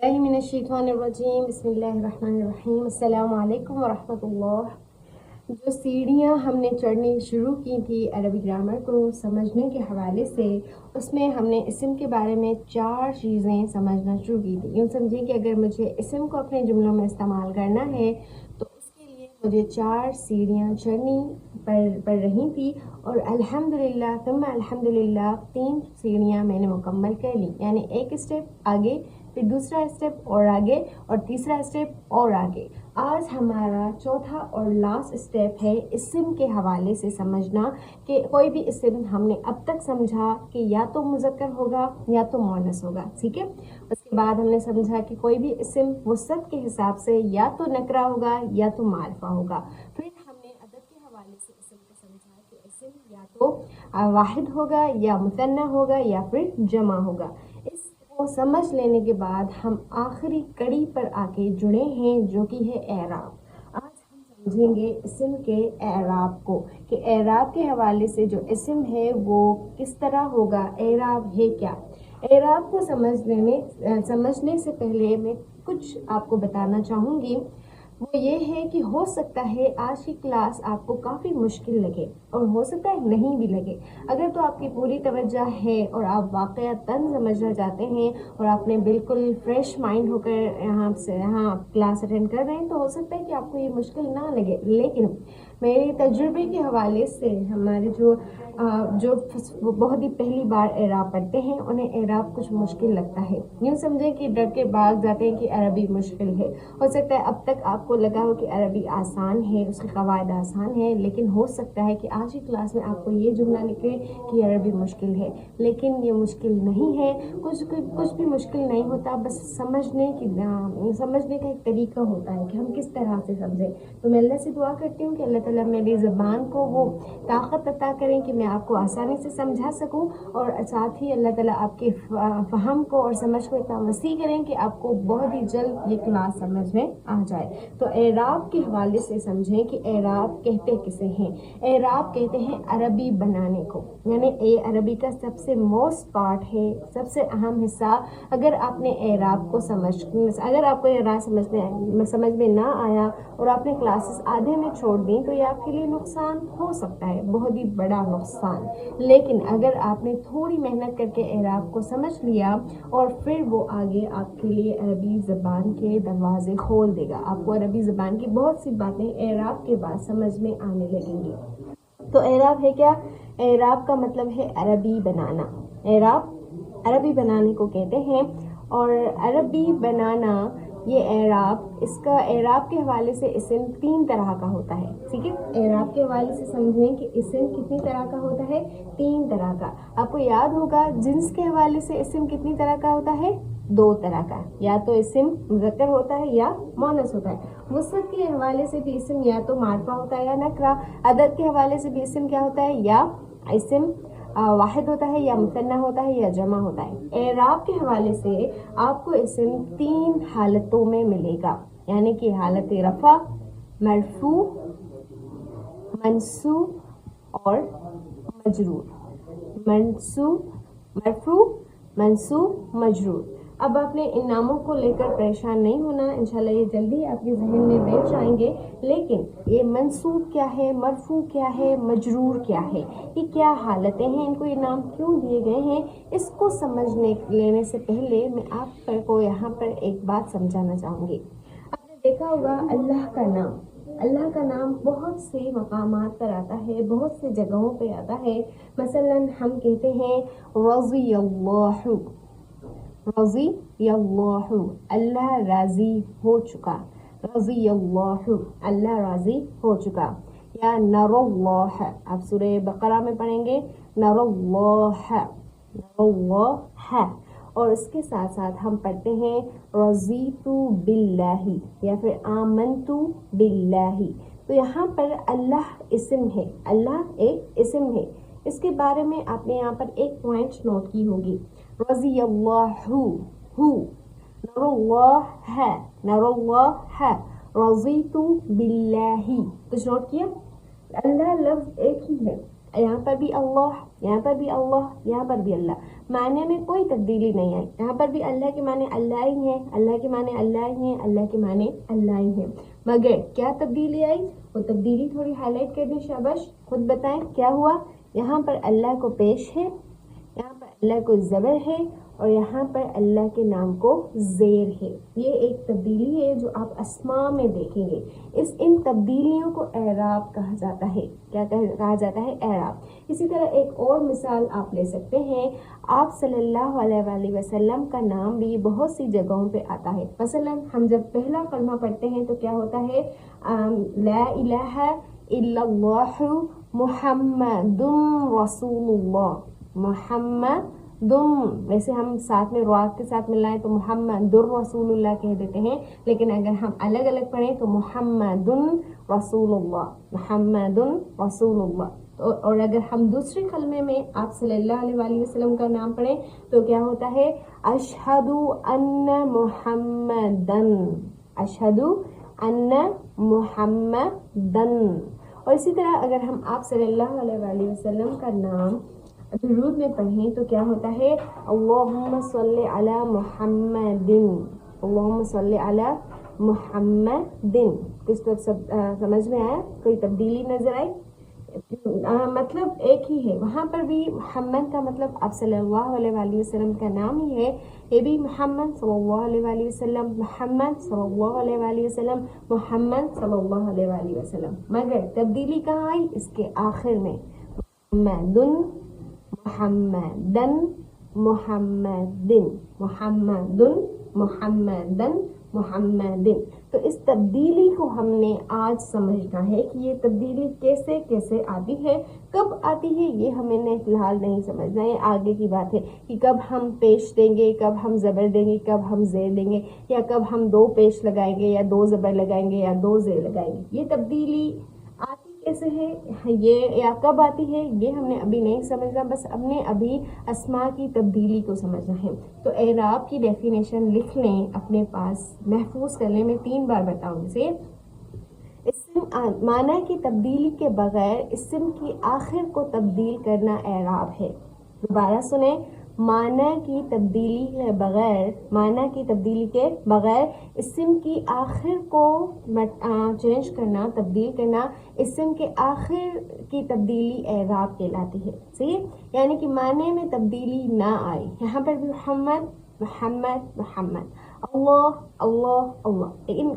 मिनश्शैतानिर्रजीम बिस्मिल्लाहिर्रहमानिर्रहीम अस्सलामु अलैकुम वरहमतुल्लाह। जो सीढ़ियाँ हमने चढ़नी शुरू की थी अरबी ग्रामर को समझने के हवाले से, उसमें हमने इस्म के बारे में 4 चीज़ें समझना शुरू की थी। यूँ समझिए कि अगर मुझे इस्म को अपने जुमलों में इस्तेमाल करना है तो उसके लिए मुझे 4 सीढ़ियाँ चढ़नी पड़ रही थी और अल्हम्दुलिल्लाह तुम्मा अल्हम्दुलिल्लाह 3 सीढ़ियाँ मैंने मुकम्मल कर ली। यानी एक स्टेप आगे, फिर दूसरा स्टेप और आगे और तीसरा स्टेप और आगे। आज हमारा चौथा और लास्ट स्टेप है इस्म के हवाले से समझना कि कोई भी इस्म हमने अब तक समझा कि या तो मुज़क्कर होगा या तो मुअन्नस होगा, ठीक है। उसके बाद हमने समझा कि कोई भी इस्म वसत के हिसाब से या तो नकरा होगा या तो मारिफा होगा। फिर हमने अदद के हवाले से इस्म को समझा कि इस्म या तो वाहिद होगा या मुसन्ना होगा या फिर जमा होगा। इसको समझ लेने के बाद हम आखिरी कड़ी पर आके जुड़े हैं जो कि है एराब। आज हम समझेंगे इस्म के एराब को कि एराब के हवाले से जो इस्म है वो किस तरह होगा, एराब है क्या। एराब को समझने से पहले मैं कुछ आपको बताना चाहूँगी। वो ये है कि हो सकता है आज की क्लास आपको काफ़ी मुश्किल लगे और हो सकता है नहीं भी लगे। अगर तो आपकी पूरी तवज्जो है और आप वाक़अतन समझना चाहते हैं और आपने बिल्कुल फ्रेश माइंड होकर यहाँ क्लास अटेंड कर रहे हैं तो हो सकता है कि आपको ये मुश्किल ना लगे। लेकिन मेरे तजुर्बे के हवाले से हमारे जो बहुत ही पहली बार एराब पढ़ते हैं उन्हें एराब कुछ मुश्किल लगता है। यूँ समझें कि डर के भाग जाते हैं कि अरबी मुश्किल है। हो सकता है अब तक आपको लगा हो कि अरबी आसान है, उसके कवायद आसान है, लेकिन हो सकता है कि आज की क्लास में आपको ये जुमला लिखे कि अरबी मुश्किल है, लेकिन ये मुश्किल नहीं है। कुछ भी मुश्किल नहीं होता, बस समझने का एक तरीका होता है कि हम किस तरह से समझें। तो मैं अल्लाह से दुआ करती हूँ कि अल्लाह ताला मेरी ज़बान को वो ताकत अता करें कि मैं आपको आसानी से समझा सकूं और साथ ही अल्लाह ताला आपके फ़हम को और समझ को इतना वसी करें कि आपको बहुत ही जल्द ये क्लास समझ में आ जाए। तो एराब के हवाले से समझें कि एराब कहते किसे हैं। एराब कहते हैं अरबी बनाने को, यानी ये अरबी का सबसे मोस्ट पार्ट है, सबसे अहम हिस्सा। अगर आपको एराब समझ में ना आया और आपने क्लासेस आधे में छोड़ दी तो ये आपके लिए नुकसान हो सकता है, बहुत ही बड़ा नुकसान। लेकिन अगर आपने थोड़ी मेहनत करके एराब को समझ लिया और फिर वो आगे आपके लिए अरबी ज़बान के दरवाजे खोल देगा। आपको अरबी ज़बान की बहुत सी बातें एराब के बाद समझ में आने लगेंगी। तो एराब है क्या? एराब का मतलब है अरबी बनाना। एराब अरबी बनाने को कहते हैं और अरबी बनाना ये एराब, इसका एराब के हवाले से इस्म 3 तरह का होता है, ठीक है। एराब के हवाले से समझें कि इस्म कितनी तरह का होता है, 3 तरह का। आपको याद होगा जिन्स के हवाले से इस्म कितनी तरह का होता है, 2 तरह का। या तो इस्म मुज़क्कर होता है या मुअन्नस होता है। वसत के हवाले से भी इस्म या तो मारिफा होता है या नकरा। अदद के हवाले से भी इस्म क्या होता है, या इस्म वाहिद होता है या मुसन्ना होता है या जमा होता है। एराब के हवाले से आपको इस्म 3 हालतों में मिलेगा, यानी कि हालत रफ़ा, मरफू, मंसूब और मजरूर। मरफू, मंसूब, मजरूर। अब आपने इन नामों को लेकर परेशान नहीं होना, इंशाल्लाह ये जल्दी आपके जहन में बैठ जाएंगे। लेकिन ये मंसूब क्या है, मरफू क्या है, मजरूर क्या है, ये क्या हालतें हैं, इनको ये नाम क्यों दिए गए हैं, इसको लेने से पहले मैं आपको यहाँ पर एक बात समझाना चाहूँगी। आपने देखा होगा अल्लाह का नाम बहुत से मकामात पर आता है, बहुत से जगहों पे आता है। मसलन हम कहते हैं रज़ियल्लाहु, रज़ियल्लाहु अल्लाह राज़ी हो चुका, रज़ियल्लाहु अल्लाह राज़ी हो चुका। या नरल्लाह, आप सूरह बकरा में पढ़ेंगे नरल्लाह, और इसके साथ साथ हम पढ़ते हैं रज़ीतु बिल्लाही या फिर आमनतु बिल्लाही। तो यहाँ पर अल्लाह इस्म है, अल्लाह एक इस्म है। इसके बारे में आपने यहाँ पर एक पॉइंट नोट की होगी, रज़ियल्लाहु, नरल्लाह, रज़ीतु बिल्लाही। कुछ नोट किया? अल्लाह लफ्ज़ एक ही है, यहाँ पर भी अल्लाह, यहाँ पर भी अल्लाह, यहाँ पर भी अल्लाह, माने में कोई तब्दीली नहीं आई। यहाँ पर भी अल्लाह के माने अल्लाह ही है, अल्लाह के माने अल्लाह ही है, अल्लाह के माने अल्लाह ही है। मगर क्या तब्दीली आई, वो तब्दीली थोड़ी हाईलाइट कर दें शाबाश, खुद बताएं क्या हुआ। यहाँ पर अल्लाह को पेश है, यहाँ पर अल्लाह को ज़बर है और यहाँ पर अल्लाह के नाम को ज़ेर है। ये एक तब्दीली है जो आप अस्मा में देखेंगे। इन तब्दीलियों को एराब कहा जाता है। क्या कहा जाता है? एराब। इसी तरह एक और मिसाल आप ले सकते हैं। आप सल्लल्लाहु अलैहि वसल्लम का नाम भी बहुत सी जगहों पे आता है। मसलन हम जब पहला कलमा पढ़ते हैं तो क्या होता है? ला इलाहा इल्लल्लाहु मुहम्मदुर रसूलुल्लाह, मुहम्मदुम, वैसे हम साथ में रा के साथ मिलाएं तो मुहम्मदुर रसूलुल्लाह कह देते हैं, लेकिन अगर हम अलग अलग पढ़ें तो मुहम्मदुन रसूलुल्लाह, मुहम्मदुन रसूलुल्लाह। तो और अगर हम दूसरे कलमे में आप सल्लल्लाहु अलैहि वसल्लम का नाम पढ़ें तो क्या होता है? अशहदु अन्ना मुहम्मदन, अशहदु अन्ना मुहम्मदन। और इसी तरह अगर हम आप सल्लल्लाहु अलैहि वसल्लम का नाम दुरूद में पढ़ें तो क्या होता है? अल्लाहुम्मा सल्ली अला मुहम्मदिन, अल्लाहुम्मा सल्ली अला मुहम्मदिन। कुछ तो सब समझ में आया? कोई तब्दीली नजर आई? मतलब एक ही है। वहाँ पर भी मोहम्मद का मतलब आप सल्लल्लाहु अलैहि वसल्लम का नाम ही है। ये भी मोहम्मद सल्लल्लाहु अलैहि वसल्लम, मोहम्मद सल्लल्लाहु अलैहि वसल्लम, मोहम्मद सल्लल्लाहु अलैहि वसल्लम। मगर तब्दीली कहाँ आई? इसके आखिर में, मुहम्मदुन, मुहम्मदन, मुहम्मदिन, मुहम्मदुन, मुहम्मदन, मुहम्मदिन। तो इस तब्दीली को हमने आज समझना है कि ये तब्दीली कैसे कैसे आती है, कब आती है, ये हमें फिलहाल नहीं समझना है। आगे की बात है कि कब हम पेश देंगे, कब हम ज़बर देंगे, कब हम ज़ेर देंगे, या कब हम दो पेश लगाएंगे या दो ज़बर लगाएंगे या दो ज़ेर लगाएंगे। ये तब्दीली आती कैसे है, ये या कब आती है, ये हमने अभी नहीं समझना। बस हमने अभी अस्मा की तब्दीली को समझना है। तो एराब की डेफिनेशन लिख लें, अपने पास महफूज कर लें। मैं 3 बार बताऊंगी इसे। इस्म माना की तब्दीली के बगैर इस्म की आखिर को तब्दील करना एराब है। दोबारा सुने, माना की तब्दीली के बगैर, माना की तब्दीली के बगैर इस्म की आखिर को चेंज करना, तब्दील करना, इस्म के आखिर की तब्दीली एराब कहलाती है। सही है? यानी कि माने में तब्दीली ना आए। यहाँ पर भी मोहम्मद, मोहम्मद, मोहम्मद, अल्लाह, अल्लाह, अल्लाह,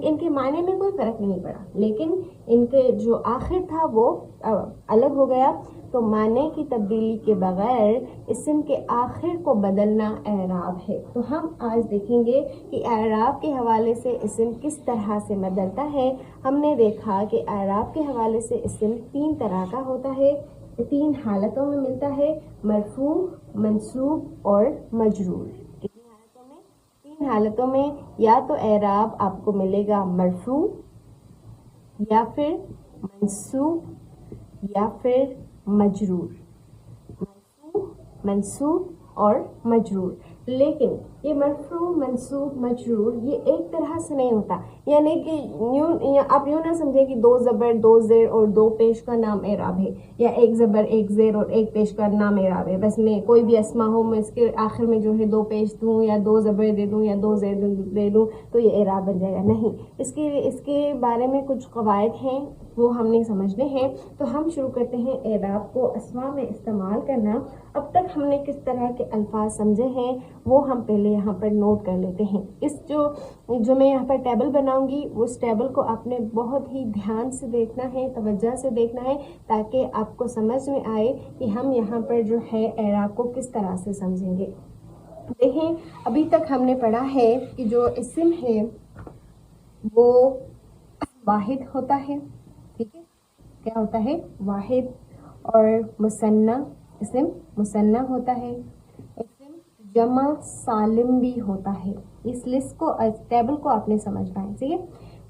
इनके माने में कोई फर्क नहीं पड़ा, लेकिन इनके जो आखिर था वो अलग हो गया। तो माने की तब्दीली के बगैर इस्म के आखिर को बदलना एराब है। तो हम आज देखेंगे कि एराब के हवाले से इस्म किस तरह से बदलता है। हमने देखा कि एराब के हवाले से इस्म 3 तरह का होता है, 3 हालतों में मिलता है, मरफू, मंसूब और मजरूर। कितनी हालतों में? 3 हालतों में। या तो एराब आपको मिलेगा मरफू, या फिर मंसूब, या फिर मजरूर, मंसूब और मजरूर। लेकिन ये मरफू, मंसूब, मजरूर ये एक तरह से नहीं होता। यानी कि आप यूँ ना समझें कि 2 ज़बर, 2 ज़ेर और 2 पेश का नाम एराब है, या 1 ज़बर, 1 ज़ेर और 1 पेश का नाम एराब है। बस मैं कोई भी अस्मा हो, मैं इसके आखिर में जो है 2 पेश दूँ या 2 ज़बर दे दूँ या 2 ज़ेर दे दूँ तो ये एराब बन जाएगा। नहीं, इसके बारे में कुछ कवायद हैं, वो हमने समझने हैं। तो हम शुरू करते हैं एराब को अस्मा में इस्तेमाल करना। अब तक हमने किस तरह के अल्फाज समझे हैं वो हम पहले यहाँ पर नोट कर लेते हैं। इस जो मैं यहाँ पर टेबल बनाऊंगी, उस टेबल को आपने बहुत ही ध्यान से देखना है, तवज्जो से देखना है, ताकि आपको समझ में आए कि हम यहाँ पर जो है एराब को किस तरह से समझेंगे। देखें, अभी तक हमने पढ़ा है कि जो इस्म है वो वाहिद होता है। ठीक है, क्या होता है? वाहिद। और मुसन्ना, इस्म मुसन्ना होता है। इस्म जमा सालिम भी होता है। इस लिस्ट को, टेबल को आपने समझना है। ठीक है,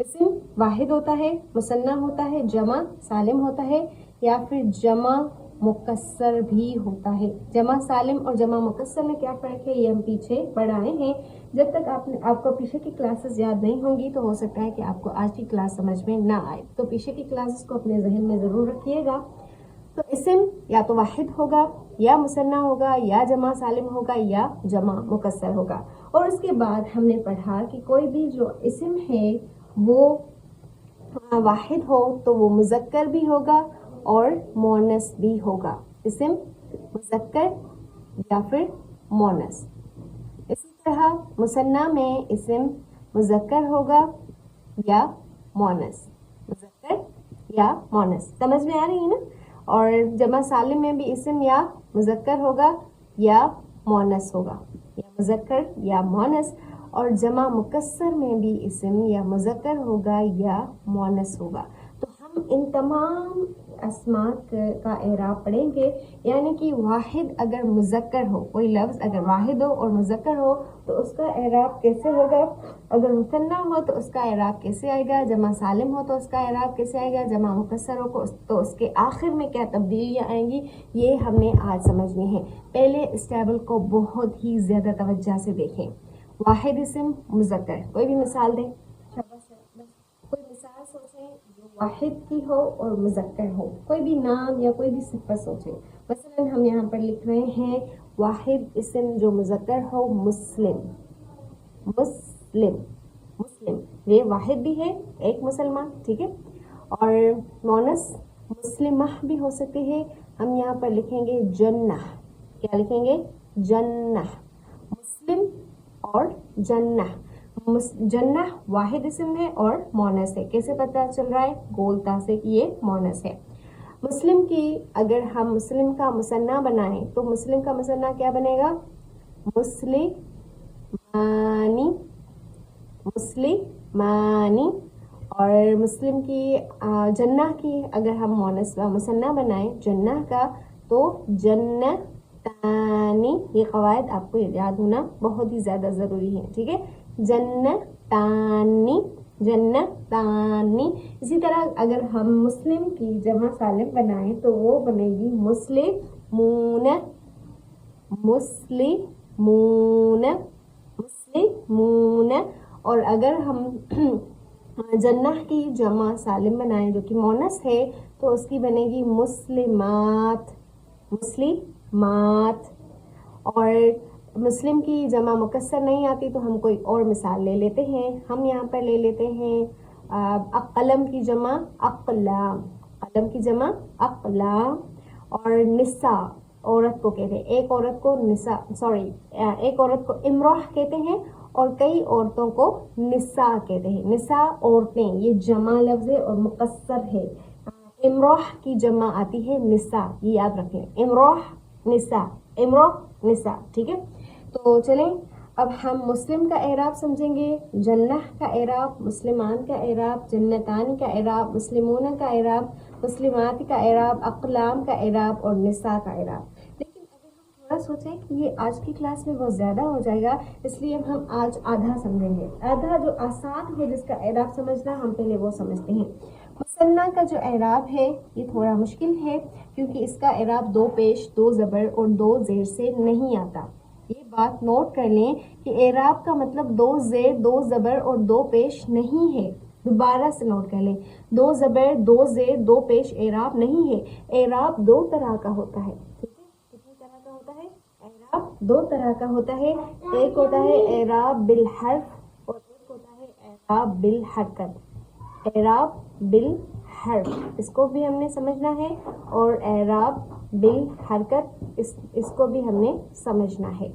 इस्म वाहिद होता है, मुसन्ना होता है, जमा सालिम होता है, या फिर जमा मुकस्सर भी होता है। जमा सालिम और जमा मुकस्सर में क्या फ़र्क है, ये हम पीछे पढ़ाए हैं। जब तक आपको पीछे की क्लासेस याद नहीं होंगी तो हो सकता है कि आपको आज की क्लास समझ में ना आए। तो पीछे की क्लासेस को अपने जहन में ज़रूर रखिएगा। तो इसम या तो वाहिद होगा या मुसन्ना होगा या जमा सालिम होगा या जमा मुकस्सर होगा। और उसके बाद हमने पढ़ा कि कोई भी जो इसम है वो वाहिद हो तो वो मुज़क्कर भी होगा और मोनस भी होगा। इसम मुज़क्कर या फिर मोनस। इसी तरह मुसन्ना में इसम मुज़क्कर होगा या मोनस, मुज़क्कर या मोनस। समझ में आ रही है ना? और जमा सालिम में भी इसम या मुज़क्कर होगा या मोनस होगा, या मुज़क्कर या मोनस। और जमा मुकस्सर में भी इसम या मुज़क्कर होगा या मोनस होगा। तो हम इन तमाम अस्मा का एराब पढ़ेंगे, यानी कि वाहिद अगर मुज़क्कर हो, कोई लफ्ज़ अगर वाहिद हो और मुज़क्कर हो तो उसका एराब कैसे होगा, अगर मुसन्ना हो तो उसका एराब कैसे आएगा, जमा सालिम हो तो उसका एराब कैसे आएगा, जमा मुकस्सर हो तो उसके आखिर में क्या तब्दीलियाँ आएंगी, ये हमने आज समझनी है। पहले इस टेबल को बहुत ही ज़्यादा तवज्जो से देखें। वाहिद इसम मुज़क्कर, कोई भी मिसाल दें, कोई मिसाल सोचें जो वाहिद की हो और मुज़क्कर हो, कोई भी नाम या कोई भी सिफ़त सोचें। मसलन हम यहाँ पर लिख रहे हैं वाहिद इसम जो मुज़क्कर हो मुस्लिम, मुस्लिम, मुस्लिम, ये वाहिद भी है एक मुसलमान, ठीक है। और मोनस मुस्लिमह भी हो सकते हैं। हम यहाँ पर लिखेंगे जन्नह, क्या लिखेंगे, जन्नह, मुस्लिम और जन्नह। जन्नह वाहिद इसम है और मोनस है। कैसे पता चल रहा है, गोलता से कि ये मोनस है। मुस्लिम की अगर हम मुस्लिम का मुसन्ना बनाएं तो मुस्लिम का मुसन्ना क्या बनेगा, मुस्लिमानी, मुस्लिमानी। और मुस्लिम की जन्नह की अगर हम मोनस मुसन्ना बनाएं जन्नह का तो जन्नतानी। ये कवायद आपको याद होना बहुत ही ज़्यादा ज़रूरी है, ठीक है। जन्नतानी, जन्नतानी। इसी तरह अगर हम मुस्लिम की जमा सालिम बनाएं तो वो बनेगी मुस्लिमून, मुस्लिमून, मुस्लिमून। और अगर हम जन्नह की जमा सालिम बनाएं जो कि मोनस है तो उसकी बनेगी मुस्लिमात, मुस्लिमात। और मुस्लिम की जमा मुकस्सर नहीं आती तो हम कोई और मिसाल ले लेते हैं। हम यहाँ पर ले लेते हैं अक़लम की जमा अक़लाम, कलम की जमा अक़लाम। और निसा औरत को कहते हैं, एक औरत को निसा, एक औरत को इमराह कहते हैं और कई औरतों को निसा कहते हैं। निसा औरतें, ये जमा लफ्ज़ है और मुकस्सर है। इमराह की जमा आती है निसा, ये याद रखें, इमराह निसा, इमराह निसा, ठीक है। तो चलें अब हम मुस्लिम का एराब समझेंगे। जन्नह का एराब, मुस्लिमान का एराब, जन्नतानी का एराब, मुस्लिमून का एराब, मुस्लिमात का एराब, अक़लाम का एराब और निसा का एराब। लेकिन अगर हम थोड़ा सोचें कि ये आज की क्लास में बहुत ज़्यादा हो जाएगा, इसलिए हम आज आधा समझेंगे। आधा जो आसान है जिसका एराब समझना, हम पहले वो समझते हैं। मुसन्ना का जो एराब है ये थोड़ा मुश्किल है क्योंकि इसका एराब दो पेश, दो ज़बर और दो ज़ेर से नहीं आता। ये बात नोट कर लें कि एराब का मतलब दो ज़ेर, दो ज़बर और दो पेश नहीं है। दोबारा से नोट कर लें, दो ज़बर, दो ज़ेर, दो पेश एराब नहीं है। एराब दो तरह का होता है, ठीक है। कितनी तरह का होता है एराब? दो तरह का होता है। एक होता है एराब बिल हर्फ और एक होता है एराब बिल हरकत। एराब बिल हर्फ इसको भी हमने समझना है और एराब बिल हरकत इसको भी हमने समझना है।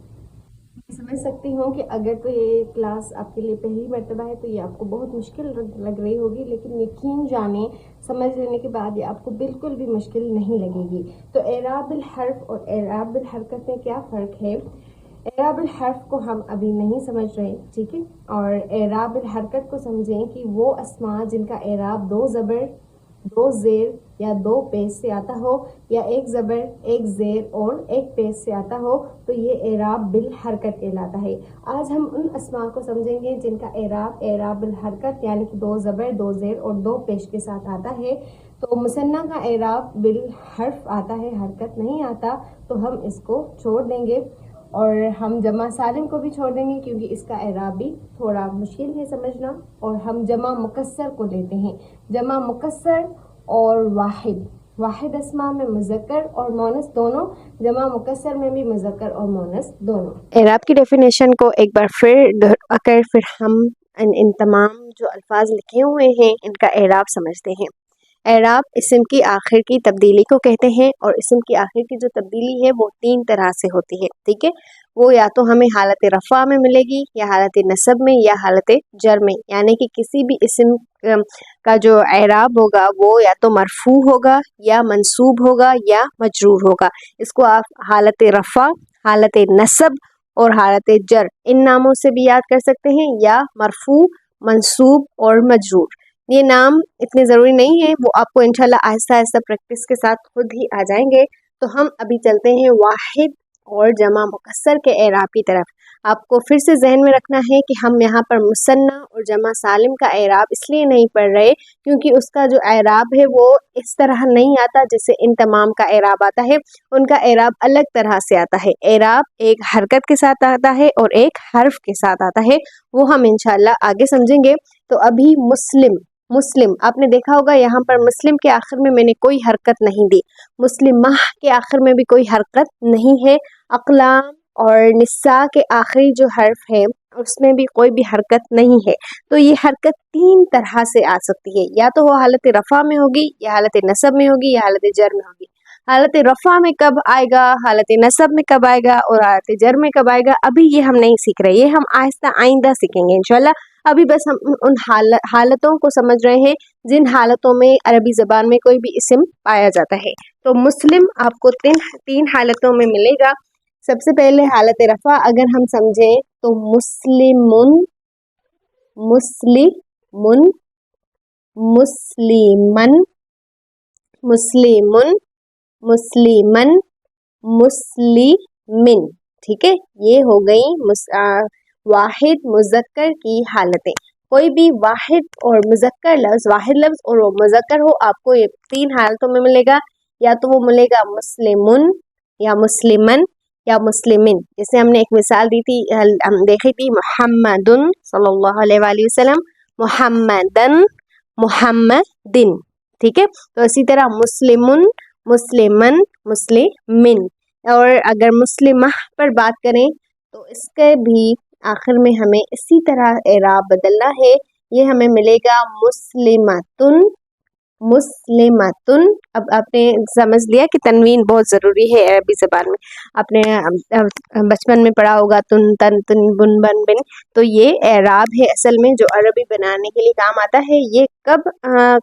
समझ सकती हूँ कि अगर तो ये क्लास आपके लिए पहली मर्तबा है तो ये आपको बहुत मुश्किल लग रही होगी, लेकिन यकीन जाने समझ लेने के बाद ये आपको बिल्कुल भी मुश्किल नहीं लगेगी। तो एराब बिल हर्फ और एराब बिल हरकत में क्या फ़र्क है? एराब बिल हर्फ को हम अभी नहीं समझ रहे, ठीक है। और एराब बिल हरकत को समझें कि वो अस्मा जिनका एराब दो ज़बर, दो ज़ेर या दो पेश से आता हो, या एक ज़बर, एक ज़ेर और एक पेश से आता हो, तो ये एराब बिल हरकत कहलाता है। आज हम उन अस्मा को समझेंगे जिनका एराब एराब बिल हरकत यानी कि दो ज़बर, दो ज़ेर और दो पेश के साथ आता है। तो मुसन्ना का एराब बिल हर्फ आता है, हरकत नहीं आता, तो हम इसको छोड़ देंगे। और हम जमा सालिम को भी छोड़ देंगे क्योंकि इसका एराब भी थोड़ा मुश्किल है समझना। और हम जमा मुकस्सर को लेते हैं। जमा मुकस्सर और वाहिद, واحد اسما میں مذکر اور مونس دونوں، جمع مکسر میں بھی مذکر اور مونس دونوں۔ اعراب کی ڈیفینیشن کو ایک بار پھر ہم ان تمام جو الفاظ لکھے ہوئے ہیں ان کا اعراب سمجھتے ہیں۔ اعراب اسم کی آخر کی تبدیلی کو کہتے ہیں، اور اسم کی آخر کی جو تبدیلی ہے وہ 3 طرح سے ہوتی ہے، ٹھیک ہے۔ وہ یا تو ہمیں حالت رفع میں ملے گی، یا حالت نصب میں، یا حالت جر میں، یعنی کہ کسی بھی اسم کا جو اعراب ہوگا وہ یا تو مرفوع ہوگا، یا منصوب ہوگا، یا مجرور ہوگا۔ اس کو آپ حالت رفع، حالت نصب اور حالت جر ان ناموں سے بھی یاد کر سکتے ہیں، یا مرفوع، منصوب اور مجرور۔ یہ نام اتنے ضروری نہیں ہے، وہ آپ کو انشاءاللہ آہستہ آہستہ پریکٹس کے ساتھ خود ہی آ جائیں گے۔ تو ہم ابھی چلتے ہیں واحد اور جمع مکسر کے اعراب کی طرف۔ آپ کو پھر سے ذہن میں رکھنا ہے کہ ہم یہاں پر مثنیٰ اور جمع سالم کا اعراب اس لیے نہیں پڑھ رہے کیونکہ اس کا جو اعراب ہے وہ اس طرح نہیں آتا جیسے ان تمام کا اعراب آتا ہے۔ ان کا اعراب الگ طرح سے آتا ہے۔ اعراب ایک حرکت کے ساتھ آتا ہے اور ایک حرف کے ساتھ آتا ہے، وہ ہم انشاءاللہ آگے سمجھیں گے۔ تو ابھی مسلم آپ نے دیکھا ہوگا یہاں پر مسلم کے آخر میں میں نے کوئی حرکت نہیں دی، مسلمہ کے آخر میں بھی کوئی حرکت نہیں ہے، اقلام اور نساء کے آخری جو حرف ہے اس میں بھی کوئی بھی حرکت نہیں ہے۔ تو یہ حرکت 3 طرح سے آ سکتی ہے، یا تو وہ حالت رفع میں ہوگی، یا حالت نصب میں ہوگی، یا حالت جر میں ہوگی۔ حالت رفع میں کب آئے گا، حالت نصب میں کب آئے گا، اور حالت جر میں کب آئے گا، ابھی یہ ہم نہیں سیکھ رہے، یہ ہم آہستہ آئندہ سیکھیں گے انشاءاللہ۔ ابھی بس ہم ان حالتوں کو سمجھ رہے ہیں جن حالتوں میں عربی زبان میں کوئی بھی اسم پایا جاتا ہے۔ تو مسلم آپ کو 3 حالتوں میں ملے گا۔ سب سے پہلے حالت رفع اگر ہم سمجھیں تو مسلمن، مسلمن، مسلمن، مسلمن، مسلمن، مسلمن، ٹھیک ہے۔ یہ ہو گئی واحد مذکر کی حالتیں۔ کوئی بھی واحد اور مذکر لفظ، واحد لفظ اور وہ مذکر ہو، آپ کو یہ 3 حالتوں میں ملے گا، یا تو وہ ملے گا مسلمن، یا مسلمن، یا مسلمن۔ جیسے ہم نے ایک مثال دی تھی، ہم دیکھی تھی محمد صلی اللہ علیہ وآلہ وسلم، محمدن، محمدن، ٹھیک ہے۔ تو اسی طرح مسلمن، مسلمن، مسلمن۔ اور اگر مسلمہ پر بات کریں تو اس کے بھی آخر میں ہمیں اسی طرح اعراب بدلنا ہے۔ یہ ہمیں ملے گا مسلمتن، مسلمتن۔ اب آپ نے سمجھ لیا کہ تنوین بہت ضروری ہے عربی زبان میں، آپ نے بچپن میں پڑھا ہوگا تن تن تن بن بن بن۔ تو یہ اعراب ہے اصل میں جو عربی بنانے کے لیے کام آتا ہے۔ یہ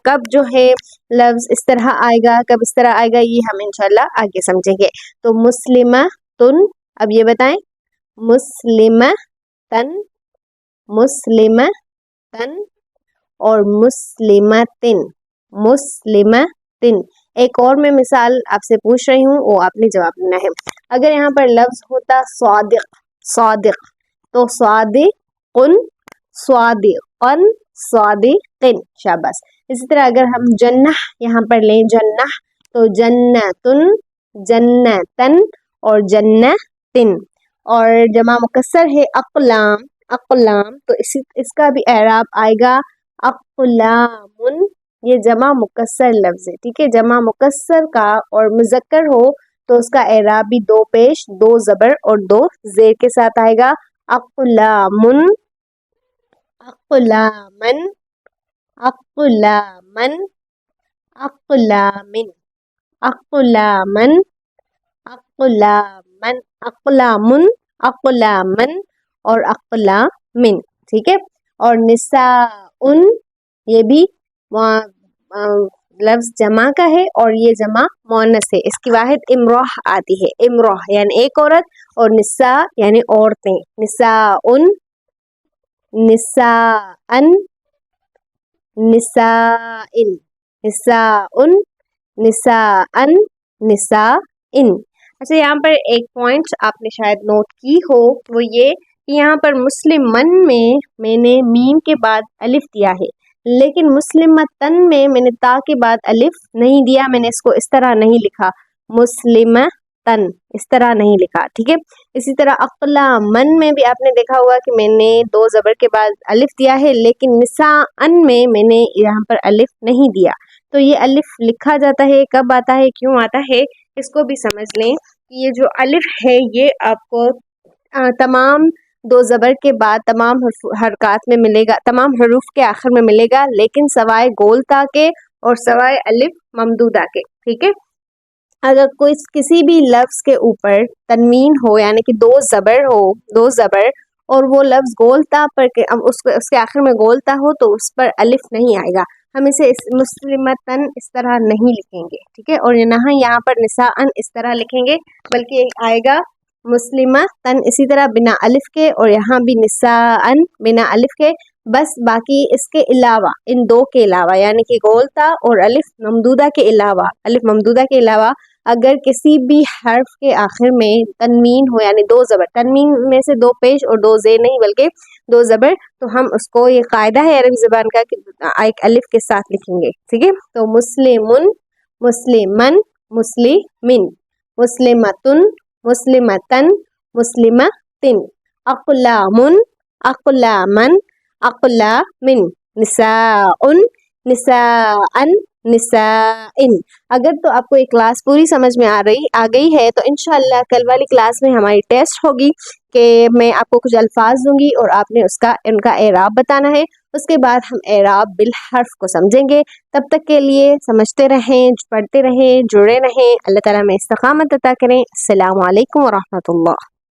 کب جو ہے لفظ اس طرح آئے گا، کب اس طرح آئے گا، یہ ہم انشاءاللہ آگے سمجھیں گے۔ تو مسلمتن، اب یہ بتائیں مسلمتن، مسلمتن اور مسلمتن، مسلمتن۔ ایک اور میں مثال آپ سے پوچھ رہی ہوں، وہ آپ نے جواب دینا ہے۔ اگر یہاں پر لفظ ہوتا صادق، صادق، تو صادقن، صادقن، صادقن، شاباش۔ اسی طرح اگر ہم جنہ یہاں پر لیں، جنہ، تو جنتن، جنتن اور جنتن۔ اور جمع مکسر ہے اقلام، اقلام، تو اس کا بھی اعراب آئے گا اقلامن۔ یہ جمع مکسر لفظ ہے، ٹھیک ہے۔ جمع مکسر کا اور مذکر ہو تو اس کا اعراب بھی 2 پیش، 2 زبر اور 2 زیر کے ساتھ آئے گا۔ اقلامن، اقلامن، اقلامن، اقلامن، اقلامن، اقلامن، اقلامن، اقلامن اور اقلامن، ٹھیک ہے۔ اور نساءن، یہ بھی لفظ جمع کا ہے اور یہ جمع مؤنث ہے، اس کی واحد امرأہ آتی ہے، امرأہ یعنی ایک عورت، اور نساء یعنی عورتیں۔ نساءن، نساءن، نسائن، نساءن، نساءن، نسائن۔ اچھا، یہاں پر ایک پوائنٹ آپ نے شاید نوٹ کی ہو، وہ یہ کہ یہاں پر مسلمن میں نے میم کے بعد الف دیا ہے، لیکن مسلمتن میں نے تا کے بعد الف نہیں دیا، میں نے اس کو اس طرح نہیں لکھا، مسلمتن اس طرح نہیں لکھا، ٹھیک ہے۔ اسی طرح اقلامن میں بھی آپ نے دیکھا ہوگا کہ میں نے 2 زبر کے بعد الف دیا ہے، لیکن نساءن میں نے یہاں پر الف نہیں دیا، تو یہ الف لکھا جاتا ہے، کب آتا ہے، کیوں آتا ہے، اس کو بھی سمجھ لیں کہ یہ جو الف ہے یہ آپ کو تمام دو زبر کے بعد تمام حرکات میں ملے گا، تمام حروف کے آخر میں ملے گا، لیکن سوائے گول تا کے اور سوائے الف ممدودہ کے، ٹھیک ہے۔ اگر کوئی کسی بھی لفظ کے اوپر تنوین ہو یعنی کہ دو زبر اور وہ لفظ گول تا پر اس کے آخر میں گول تا ہو تو اس پر الف نہیں آئے گا، ہم اسے مسلمتن اس طرح نہیں لکھیں گے، ٹھیک ہے، اور یہاں پر نساءن اس طرح لکھیں گے، بلکہ آئے گا مسلمتن اسی طرح بنا الف کے، اور یہاں بھی نساءن بنا الف کے، بس باقی اس کے علاوہ ان دو کے علاوہ یعنی کہ گول تا اور الف ممدودہ کے علاوہ اگر کسی بھی حرف کے آخر میں تنوین ہو یعنی دو زبر، تنوین میں سے دو پیش اور دو زیر نہیں بلکہ دو زبر، تو ہم اس کو، یہ قاعدہ ہے عربی زبان کا کہ ایک الف کے ساتھ لکھیں گے، ٹھیک ہے۔ تو مسلمن، مسلمن، مسلمن، مسلمتن، مسلمتن، مسلمتن، اقلامن، اقلامن، اقلامن، نساء، نساء، نسائن۔ اگر تو آپ کو یہ کلاس پوری سمجھ میں آ گئی ہے تو انشاءاللہ کل والی کلاس میں ہماری ٹیسٹ ہوگی کہ میں آپ کو کچھ الفاظ دوں گی اور آپ نے ان کا اعراب بتانا ہے، اس کے بعد ہم اعراب بالحرف کو سمجھیں گے۔ تب تک کے لیے سمجھتے رہیں، پڑھتے رہیں، جڑے رہیں، اللہ تعالیٰ میں استقامت عطا کریں۔ السلام علیکم ورحمۃ اللہ۔